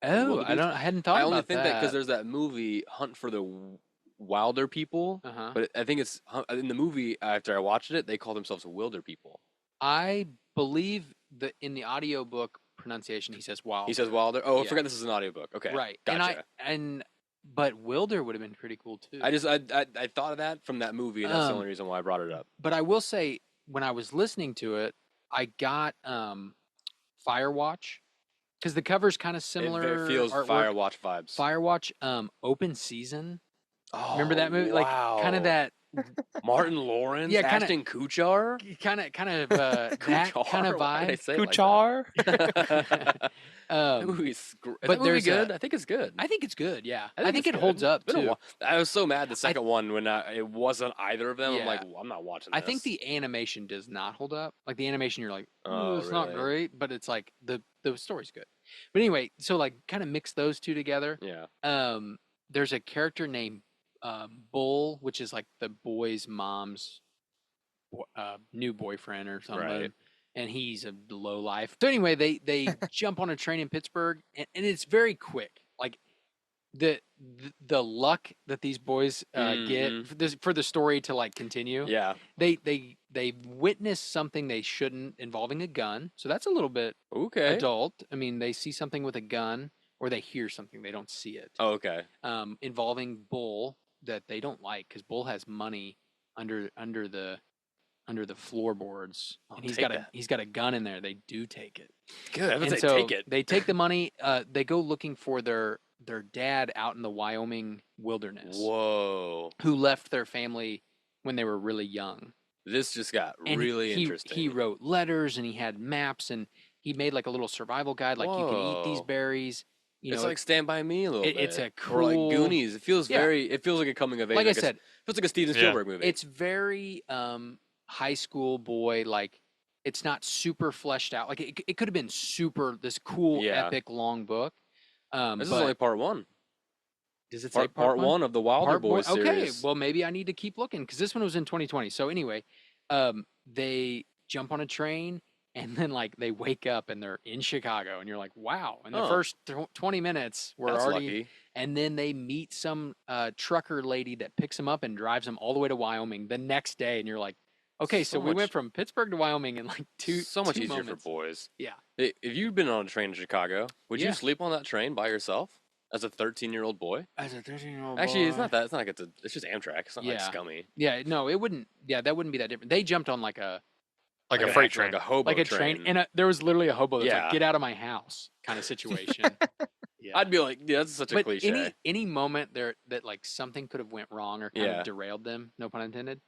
Oh, I hadn't thought about that. I only think that because there's that movie Hunt for the Wilder People, but I think it's in the movie after I watched it, they call themselves Wilder People. I believe that in the audiobook pronunciation he says Wilder. He says Wilder. Oh, I forgot this is an audiobook. Okay, right. Gotcha. But Wilder would have been pretty cool too. I thought of that from that movie, and that's the only reason why I brought it up. But I will say, when I was listening to it, I got Firewatch, because the cover's kind of similar. It feels artwork. Firewatch vibes. Firewatch, Open Season. Oh, remember that movie? wow. Like kind of that. Martin Lawrence, Yeah, Ashton Kutcher, kind of that kind of vibe. Kutcher. That movie's but there's good. I think it's good. I think it's good. Yeah, I think it's it holds good. up too. I was so mad the second one when it wasn't either of them. I'm Yeah. like, well, I'm not watching this. I think the animation does not hold up. Like the animation, you're like, Oh, it's not really? great, but it's like the story's good. But anyway, so like kind of mix those two together. Yeah. There's a character named Bull, which is like the boy's mom's new boyfriend or something. Right. And he's a low life. So anyway, they jump on a train in Pittsburgh, and it's very quick. Like the luck that these boys get for the story to like continue. Yeah. They witness something they shouldn't, involving a gun. So that's a little bit adult. I mean, they see something with a gun, or they hear something, they don't see it. Oh, okay. Involving Bull that they don't like, because Bull has money under the floorboards, and he's got a gun in there. They do take it. Good. And so take it. They take the money. They go looking for their dad out in the Wyoming wilderness. Whoa. Who left their family when they were really young. This just got And really interesting. He wrote letters, and he had maps, and he made like a little survival guide, like you can eat these berries. It's like Stand By Me a little bit. It's a cool, or like Goonies. It feels it feels like a coming of age. Like I said, it feels like a Steven Spielberg movie. It's very high school boy, like it's not super fleshed out. Like it could have been this cool epic long book. This is only part one. Does it say part one of the Wilder Boys series? Okay, well maybe I need to keep looking, because this one was in 2020. So anyway, they jump on a train, and then like they wake up and they're in Chicago, and you're like, wow. And the first 20 minutes were already lucky. And then they meet some trucker lady that picks them up and drives them all the way to Wyoming the next day, and you're like, okay, so we went from Pittsburgh to Wyoming in like so much easier moments. for boys. Yeah. If you've been on a train in Chicago, would you sleep on that train by yourself as a 13-year-old boy? As a 13-year-old Actually, boy. it's not that. It's not like it's just Amtrak. It's not like scummy. Yeah, no, it wouldn't. Yeah, that wouldn't be that different. They jumped on like a freight train, like a hobo train, and there was literally a hobo that's like, get out of my house kind of situation. Yeah. I'd be like, yeah, that's such a cliche. Any moment there that like something could have went wrong or kind of derailed them, no pun intended,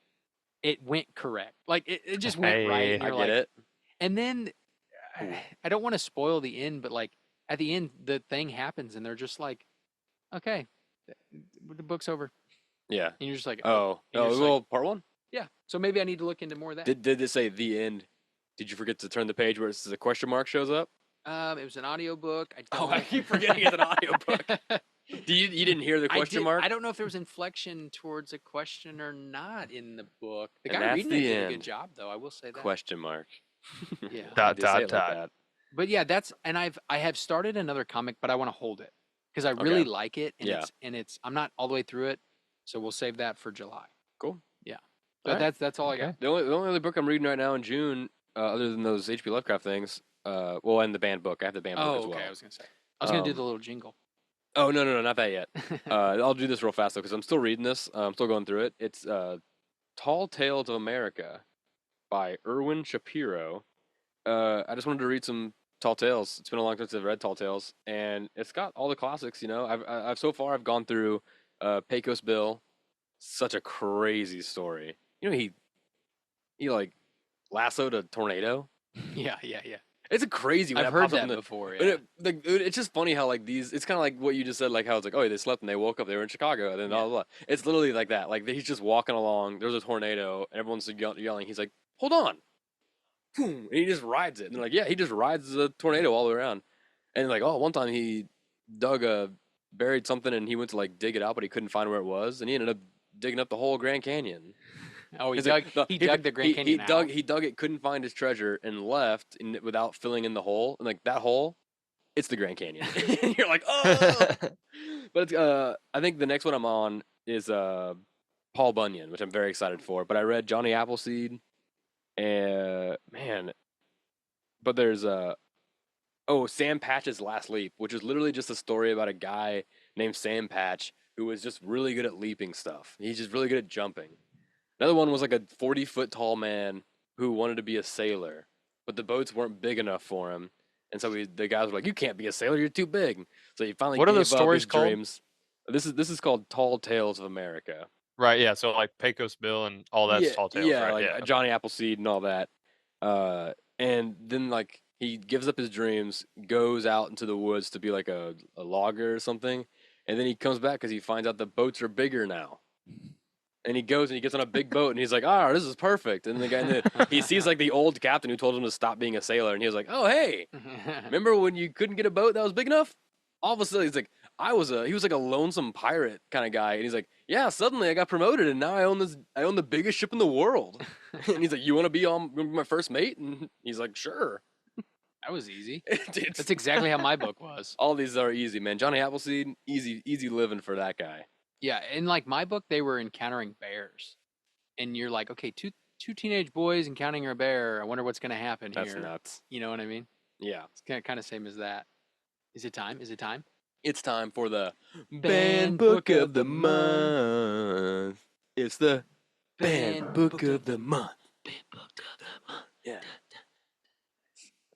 it went correct. Like it just went right. And I you're get it. And then I don't want to spoil the end, but like at the end, the thing happens, and they're just like, okay, the book's over. Yeah. And you're just like, well, part one? Yeah. So maybe I need to look into more of that. Did it say the end? Did you forget to turn the page where the question mark shows up? It was an audiobook. I keep forgetting it's an audiobook. You didn't hear the question mark? I don't know if there was inflection towards a question or not in the book. The And guy that's reading the it did a end. good job, though. I will say that. Question mark. Yeah. Dot, They say dot, it like dot. that. But yeah, I have started another comic, but I want to hold it because I really like it, and I'm not all the way through it, so we'll save that for July. Cool. Yeah. But that's all I got. The only other book I'm reading right now in June, other than those H.P. Lovecraft things, and the band book. I have the band book as well. Okay. I was gonna say. I was gonna do the little jingle. Oh no, not that yet. I'll do this real fast though, because I'm still reading this. I'm still going through it. It's Tall Tales of America by Erwin Shapiro. I just wanted to read some Tall Tales. It's been a long time since I've read Tall Tales, and it's got all the classics. You know, I've so far I've gone through Pecos Bill. Such a crazy story. You know, he like lassoed a tornado. Yeah. It's a crazy. When I've that heard pops up that in the, before. but Yeah. it's just funny how like these. It's kind of like what you just said, like how it's like, oh, they slept and they woke up. They were in Chicago, and then blah, blah, blah. It's literally like that. Like he's just walking along. There's a tornado, and everyone's yelling. He's like, hold on, boom, and he just rides it. And they're like, yeah, he just rides the tornado all the way around. And like, oh, one time he buried something, and he went to like dig it out, but he couldn't find where it was, and he ended up digging up the whole Grand Canyon. Oh, he He's dug. like, no, he dug the Grand Canyon out. He dug it, couldn't find his treasure, and left without filling in the hole. And like that hole, it's the Grand Canyon. And you're like, oh. But it's, I think the next one I'm on is Paul Bunyan, which I'm very excited for. But I read Johnny Appleseed, and man, but there's Sam Patch's Last Leap, which is literally just a story about a guy named Sam Patch who was just really good at leaping stuff. He's just really good at jumping. Another one was like a 40-foot tall man who wanted to be a sailor, but the boats weren't big enough for him. And so the guys were like, "You can't be a sailor; you're too big." So he finally What are gave the up stories his called? dreams. This is called Tall Tales of America. Right, yeah. So like Pecos Bill and all that's Tall Tales, yeah, right? like Yeah. Johnny Appleseed and all that. And then like he gives up his dreams, goes out into the woods to be like a logger or something, and then he comes back because he finds out the boats are bigger now. And he goes and he gets on a big boat and he's like, "Ah, this is perfect." And the guy, he sees like the old captain who told him to stop being a sailor, and he was like, "Oh, hey, remember when you couldn't get a boat that was big enough?" All of a sudden, he's like, he was like a lonesome pirate kind of guy, and he's like, "Yeah, suddenly I got promoted, and now I own the biggest ship in the world." And he's like, "You want to be my first mate?" And he's like, "Sure." That was easy. Dude, That's exactly how my book was. all these are easy, man. Johnny Appleseed, easy living for that guy. Yeah, in like my book, they were encountering bears, and you're like, okay, two teenage boys encountering a bear. I wonder what's gonna happen That's here. nuts. You know what I mean? Yeah. It's kind of same as that. Is it time? Is it time? It's time for the Banned Book of the Month. It's the Banned Book of the Month. Yeah.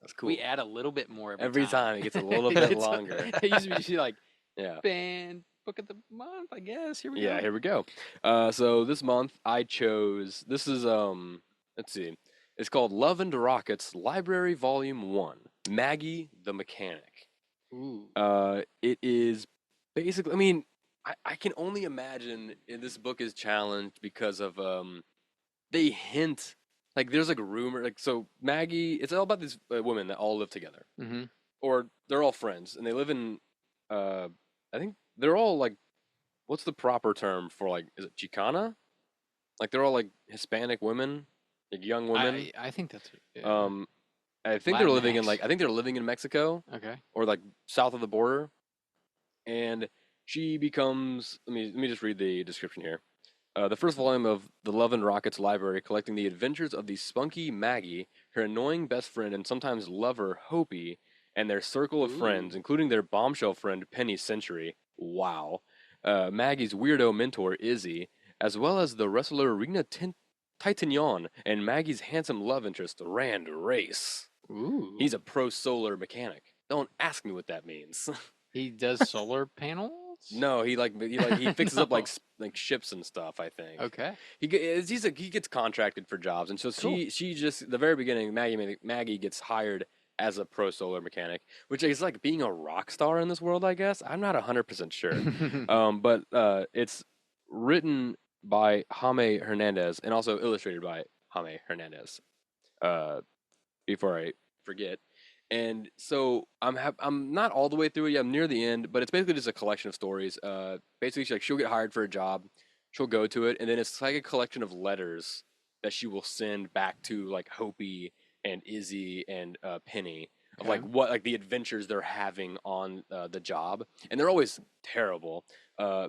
That's cool. We add a little bit more Every time it gets a little bit It's- longer. It used to be like Yeah. banned book of the month, I guess. Here we Yeah, go. here we go. So this month I chose, this is, let's see. It's called Love and Rockets Library Volume 1, Maggie the Mechanic. Ooh. It is basically, I mean, I can only imagine this book is challenged because of, they hint, like there's like rumor, like, so Maggie, it's all about these women that all live together. Mm-hmm. Or they're all friends, and they live in, I think they're all like, what's the proper term for, like, is it Chicana? Like they're all like Hispanic women, like young women. I think that's yeah. I think they're living in Latinx. like, I think they're living in Mexico Okay. or like south of the border. And she becomes, let me just read the description here. The first volume of the Love and Rockets library, collecting the adventures of the spunky Maggie, her annoying best friend and sometimes lover Hopi, and their circle of friends, including their bombshell friend Penny Century. Wow. Maggie's weirdo mentor Izzy, as well as the wrestler Rena Titanion and Maggie's handsome love interest Rand Race. Ooh. He's a pro solar mechanic. Don't ask me what that means. He does solar panels? No, he fixes up No. like ships and stuff, I think. Okay. He gets contracted for jobs, and so Cool. she just at the very beginning, Maggie gets hired as a pro solar mechanic, which is like being a rock star in this world, I guess. I'm not 100% sure. But it's written by Jaime Hernandez and also illustrated by Jaime Hernandez. Before I forget. And so I'm not all the way through it yet. I'm near the end, but it's basically just a collection of stories. Basically, she'll get hired for a job, she'll go to it, and then it's like a collection of letters that she will send back to like Hopi and Izzy and Penny of like Okay. what like the adventures they're having on the job, and they're always terrible.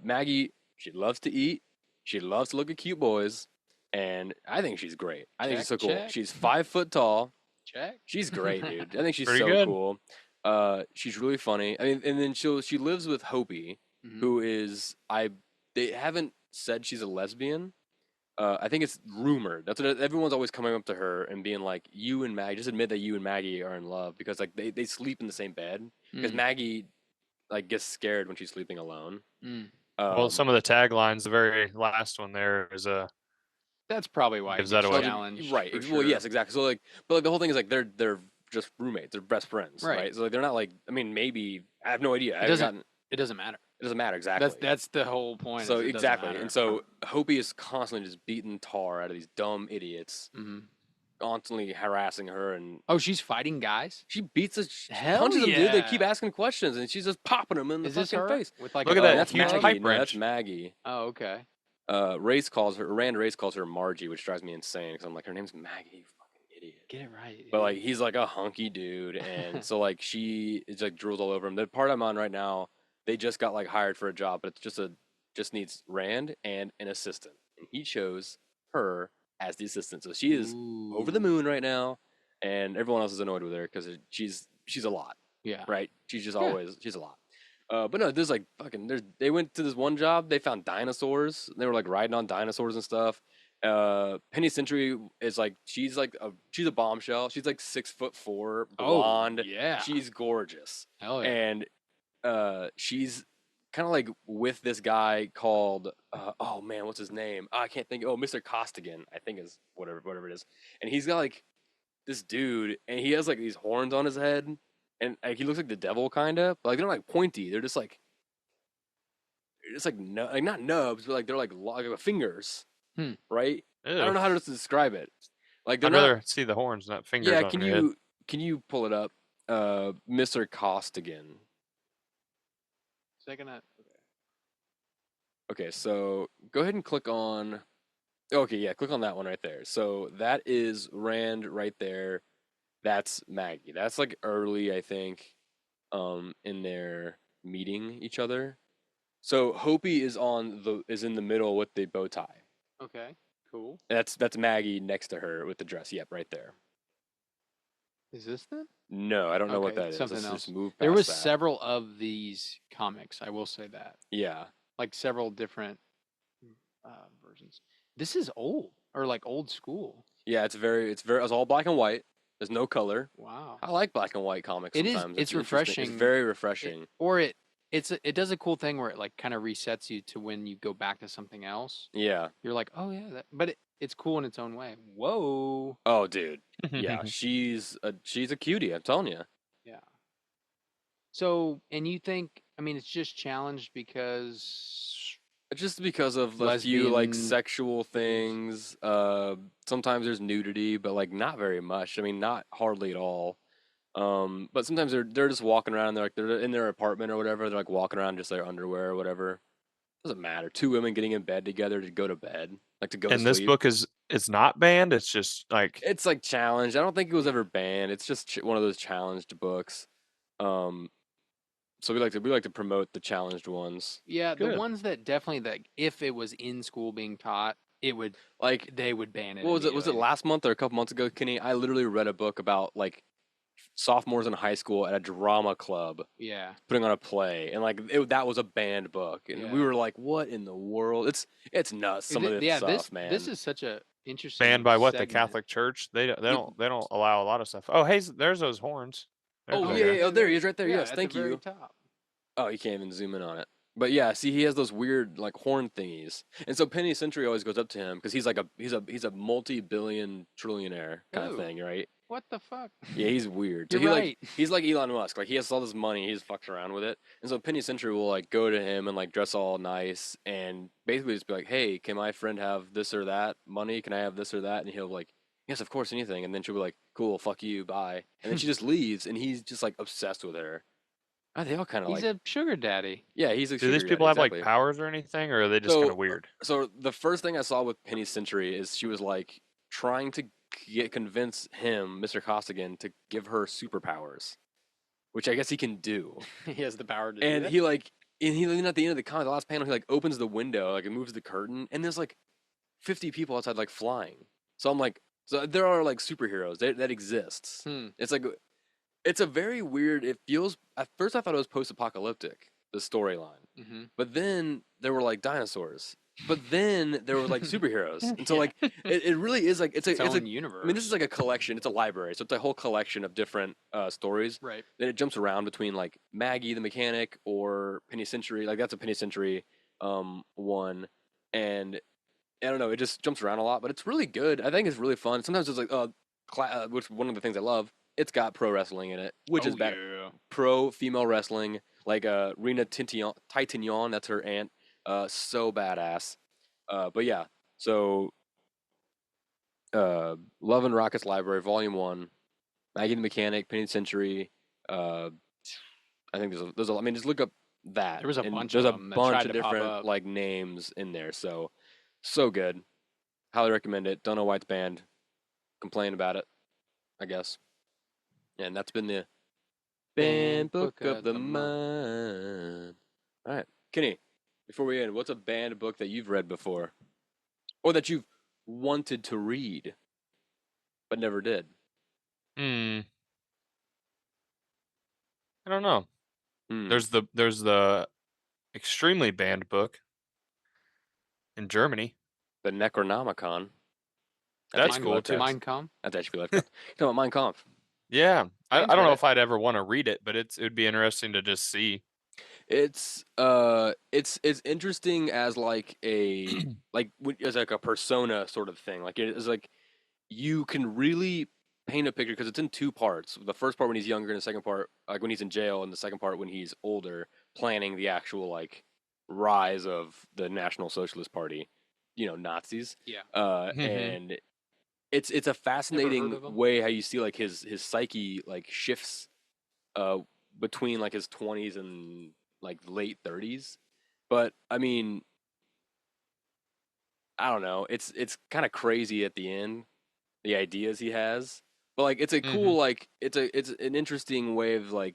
Maggie, she loves to eat, she loves to look at cute boys, and I think she's great. I think she's so Check, cool. check. She's 5 foot tall. Check. She's great, dude. I think she's Pretty so good. cool. She's really funny. I mean, and then she lives with Hopi, Mhm. who is they haven't said she's a lesbian. I think it's rumored. That's what everyone's always coming up to her and being like, "You and Maggie, just admit that you and Maggie are in love," because like they sleep in the same bed. Because Mm. Maggie like gets scared when she's sleeping alone. Mm. Well, some of the taglines, the very last one there is That's probably why Gives it that gets away. challenged. right? for Well, sure. yes, exactly. So like, but like the whole thing is like they're just roommates. They're best friends, Right. right? So like, they're not like. I mean, maybe I have no idea. It doesn't matter. It doesn't matter exactly. That's the whole point. So is it doesn't exactly, matter. and so Hopi is constantly just beating tar out of these dumb idiots, Mhm. constantly harassing her, and Oh, she's fighting guys. she beats us, she Hell punches them, dude. They keep yeah. asking questions, and she's just popping them in the Is this fucking her face. with like Look a, at that That's huge Maggie. pipe No, that's wrench. Maggie. Oh, okay. Rand Race calls her Margie, which drives me insane because I'm like, her name's Maggie, you fucking idiot. Get it right. But like, he's like a hunky dude, and so like she is like drools all over him. The part I'm on right now, they just got like hired for a job, but it's just needs Rand and an assistant, and he chose her as the assistant. So she is over the moon right now, and everyone else is annoyed with her because she's a lot, Yeah. right? She's just Yeah. always she's a lot. But no, there's like fucking. They went to this one job. They found dinosaurs. They were like riding on dinosaurs and stuff. Penny Century is like she's a bombshell. She's like 6'4", blonde. Oh, yeah. She's gorgeous, Hell yeah. and she's kind of like with this guy called oh man, what's his name? I can't think. Oh, Mr. Costigan, I think is whatever it is. And he's got like this dude, and he has like these horns on his head. And like, he looks like the devil, kind of. Like they're not like pointy. They're just like not nubs, but like they're like fingers, right? I don't know how to describe it. Like they're I'd not. rather see the horns, not fingers. Yeah, on can her head. you pull it up, Mr. Costigan? Second. Okay, so go ahead and click on. Okay, yeah, click on that one right there. So that is Rand right there. That's Maggie. That's like early, I think, in their meeting each other. So Hopi is in the middle with the bow tie. Okay. Cool. That's Maggie next to her with the dress. Yep, right there. Is this then? No, I don't know what Okay, that is. something Let's else. just move past There was that. several of these comics. I will say that. Yeah. Like several different versions. This is old or like old school. Yeah, it's all black and white. There's no color. Wow. I like black and white comics It is- sometimes. it's interesting. refreshing. It's very refreshing. It does a cool thing where it like kind of resets you to when you go back to something else. Yeah. You're like, oh yeah, but it's cool in its own way. Whoa. Oh, dude. Yeah, she's a cutie, I'm telling you. Yeah. So, and you think, I mean, it's just challenged because Just because of a few like Lesbian sexual things. Sometimes there's nudity, but like not very much. I mean, not hardly at all. But sometimes they're just walking around. They're in their apartment or whatever. They're like walking around just their underwear or whatever. Doesn't matter. Two women getting in bed together to go to bed, like to go. And to this sleep. book it's not banned. It's just like It's like challenged. I don't think it was ever banned. It's just one of those challenged books. So we like to promote the challenged ones. yeah, the Good. ones that definitely that if it was in school being taught, it would Like, they would ban it. what was it? Was it immediately. last month or a couple months ago, Kenny? I literally read a book about like sophomores in high school at a drama club Yeah. putting on a play, and like that was a banned book, and we Yeah. were like, "What in the world?" It's nuts. Some of this yeah, stuff, man. This is such a interesting banned by what the segment. Catholic Church. They don't allow a lot of stuff. Oh, hey, there's those horns. There's Oh that yeah, guy. yeah, oh there he is, right there. Yeah, Yes, at thank the very you. top. Oh, you can't even zoom in on it. But yeah, see, he has those weird like horn thingies, and so Penny Century always goes up to him because he's like he's a multi-billion trillionaire kind of Oh. thing, right? What the fuck? Yeah, he's weird. So You're he right. like he's like Elon Musk. Like he has all this money, he just fucks around with it. And so Penny Century will like go to him and like dress all nice and basically just be like, "Hey, can my friend have this or that money? Can I have this or that?" And he'll be like, "Yes, of course, anything." And then she'll be like, "Cool, fuck you, bye." And then she just leaves, and he's just like obsessed with her. Oh, they all kind of He's like a sugar daddy. yeah, he's a Do these sugar people daddy, have exactly. like powers or anything, or are they just So, kind of weird? So the first thing I saw with Penny Century is she was like trying to convince him, Mr. Costigan, to give her superpowers, which I guess he can do. He has the power to And do it. he then at the end of the last panel, he like opens the window, like it moves the curtain, and there's like 50 people outside like flying. So I'm like, so there are like superheroes that exists. It's like it's a very weird. It feels at first I thought it was post-apocalyptic, the storyline, Mm-hmm. but then there were like dinosaurs. But then there were like superheroes, and so Yeah. like it really is like it's a own universe. I mean, this is like a collection. It's a library, so it's a whole collection of different stories. right. Then it jumps around between like Maggie the mechanic or Penny Century. Like that's a Penny Century one, and I don't know. It just jumps around a lot, but it's really good. I think it's really fun. Sometimes it's like which one of the things I love it's got pro wrestling in it, which is bad. Yeah. Pro female wrestling, like Rena Titanion, that's her aunt. So badass. But yeah, so Love and Rockets Library, Volume 1, Maggie the Mechanic, Penny Century. I think there's a. I mean, just look up that. There was a and bunch There's of a them that bunch tried of to pop different up. like names in there. So good. Highly recommend it. Don't know why it's banned. Complain about it, I guess. And that's been the Banned Book of the Month. All right, Kenny. Before we end, what's a banned book that you've read before, or that you've wanted to read but never did? I don't know. Hmm. There's the extremely banned book in Germany. The Necronomicon. That's HP cool, too. Lovecraft. Mein Kampf? That's HP Lovecraft. You talking about Mein Kampf? Yeah, I Zane's don't read know it. if I'd ever want to read it, but it would be interesting to just see. It's interesting as like a as like a persona sort of thing. Like it is like you can really paint a picture because it's in two parts. The first part when he's younger, and the second part like when he's in jail, and the second part when he's older, planning the actual like rise of the National Socialist Party, Nazis. Yeah. And it's a fascinating of 'em. way how you see like his psyche like shifts between like his 20s and like late 30s. But I mean, I don't know. It's kind of crazy at the end, the ideas he has. But like it's a cool like it's an interesting way of like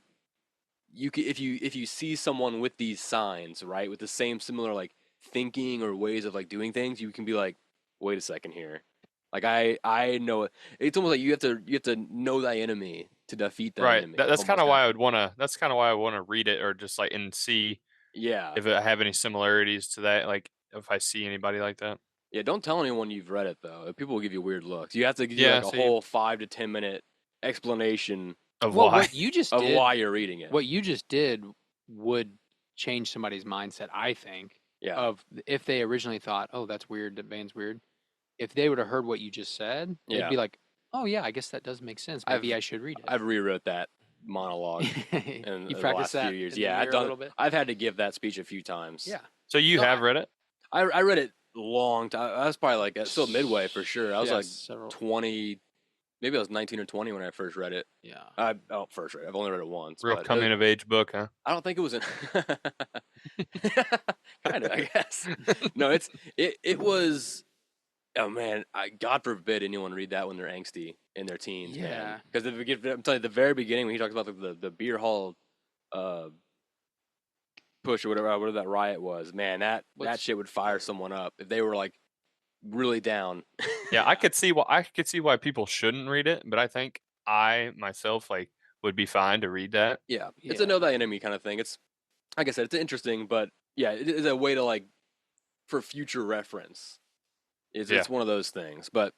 if you see someone with these signs, right, with the same similar like thinking or ways of like doing things, you can be like, wait a second here. Like I know it. It's almost like you have to know thy enemy to defeat thy Right. enemy. That's kind almost of why that. I would want to. That's kind of why I want to read it or just like and see Yeah. if I have any similarities to that. Like if I see anybody like that. Yeah, don't tell anyone you've read it though. People will give you weird looks. You have to give you Yeah, like a see. whole 5 to 10 minute explanation Of Well, why. what you just of did, why you're reading it. what you just did would change somebody's mindset, I think, Yeah. of if they originally thought, oh, that's weird, that band's weird. If they would have heard what you just said, Yeah. they'd be like, oh, yeah, I guess that does make sense. Maybe I should read it. I've rewrote that monologue in You the practiced last that few years. in the Yeah, mirror a little bit? I've had to give that speech a few times. Yeah. So you No, have read it? I read it long time. I was probably like still midway for sure. I was Yeah, like several. 20, maybe I was 19 or 20 when I first read it. Yeah. First read it. I've only read it once. Real but coming of age book, huh? I don't think it was in. Kind of, I guess. No, it was. Oh man, God forbid anyone read that when they're angsty in their teens, man. Yeah. Because I'm telling you, the very beginning when he talks about the beer hall, push or whatever that riot was, man, that shit would fire someone up if they were like really down. Yeah, I could see why people shouldn't read it, but I think I myself like would be fine to read that. Yeah, it's a know thy enemy kind of thing. It's like I said, it's interesting, but yeah, it is a way to like for future reference. It's one of those things, but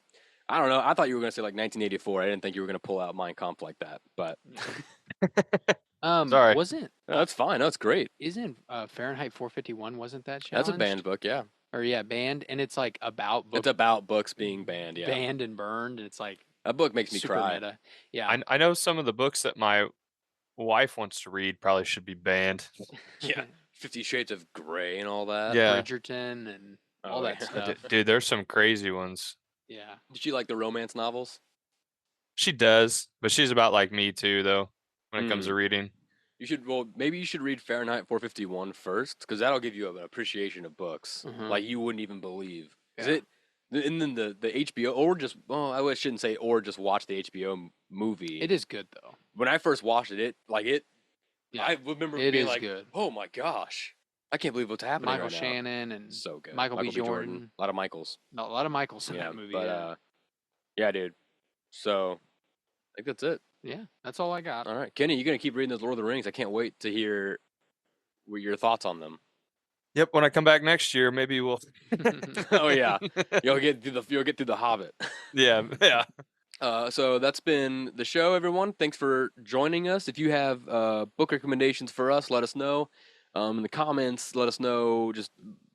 I don't know. I thought you were going to say like 1984. I didn't think you were going to pull out Mein Kampf like that, but Sorry. Wasn't no, that's fine. No, it's great. isn't Fahrenheit 451? Wasn't that challenge? That's a banned book, yeah. Or yeah, banned, and it's like about It's about books being banned, yeah. banned and burned, and it's like That book makes me super cry. meta. Yeah. I know some of the books that my wife wants to read probably should be banned. Yeah. 50 Shades of Grey and all that. Yeah. Bridgerton and Oh, all that yeah. stuff. Dude, there's some crazy ones. Yeah. Did she like the romance novels? She does, but she's about like me too, though, when it comes to reading. Maybe you should read Fahrenheit 451 first, because that'll give you an appreciation of books like you wouldn't even believe. Yeah. And then the HBO, or just, I shouldn't say, or just watch the HBO movie. It is good though. When I first watched it, Yeah. I remember It being is like, good. oh my gosh, I can't believe what's happening Michael right now. Shannon and So good. Michael B. Jordan. A lot of Michaels. A lot of Michaels in Yeah, that movie. but yeah, dude. So I think that's it. Yeah, that's all I got. All right, Kenny, you're gonna keep reading those Lord of the Rings. I can't wait to hear your thoughts on them. Yep, when I come back next year, maybe we'll. Oh yeah, you'll get through the Hobbit. Yeah. So that's been the show, everyone. Thanks for joining us. If you have book recommendations for us, let us know in the comments. Let us know. Just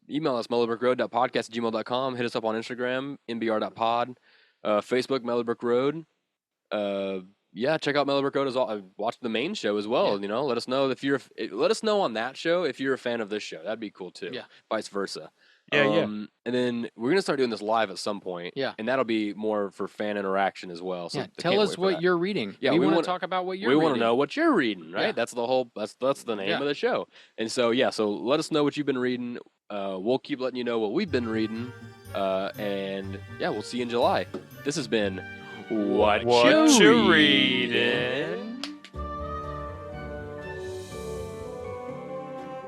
email us, mellowbrickroad.podcast@gmail.com. Hit us up on Instagram, mbr.pod. Facebook, Mellow Brick Road. yeah, check out Mellow Brick Road as well. Watch the main show as well. Yeah. You know, let us know let us know on that show if you're a fan of this show. That'd be cool too. Yeah. Vice versa. Yeah, yeah. And then we're gonna start doing this live at some point. Yeah. And that'll be more for fan interaction as well. So Yeah, I tell can't us wait for what that. you're reading. Yeah, we we want wanna- to talk about what you're we reading. want to know what you're reading, right? Yeah. That's the whole. That's the name Yeah. of the show. And so so let us know what you've been reading. We'll keep letting you know what we've been reading. And yeah, we'll see you in July. This has been Whatchya Readin'.